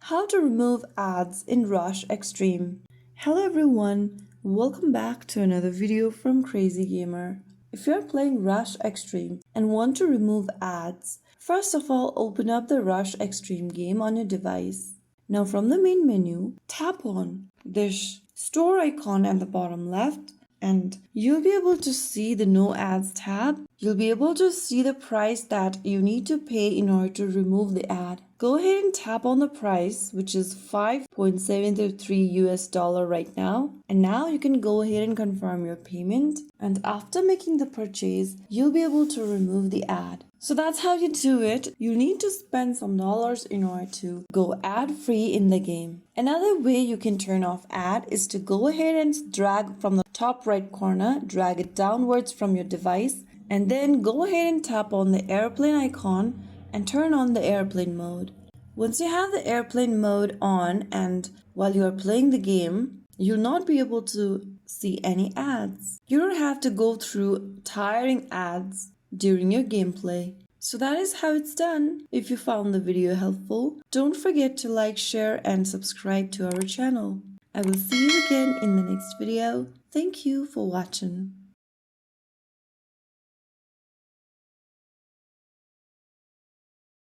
How to remove ads in Rush Xtreme. Hello everyone, welcome back to another video from Crazy Gamer. If you're playing Rush Xtreme and want to remove ads, first of all open up the Rush Xtreme game on your device. Now from the main menu, tap on this store icon at the bottom left and you'll be able to see the No Ads tab. You'll be able to see the price that you need to pay in order to remove the ad. Go ahead and tap on the price, which is $5.73 US right now. And now you can go ahead and confirm your payment. And after making the purchase, you'll be able to remove the ad. So that's how you do it. You need to spend some dollars in order to go ad-free in the game. Another way you can turn off ad is to go ahead and drag from the top right corner, drag it downwards from your device, and then go ahead and tap on the airplane icon and turn on the airplane mode. Once you have the airplane mode on and while you are playing the game, you'll not be able to see any ads. You don't have to go through tiring ads during your gameplay. So that is how it's done. If you found the video helpful, don't forget to like, share, and subscribe to our channel. I will see you again in the next video. Thank you for watching.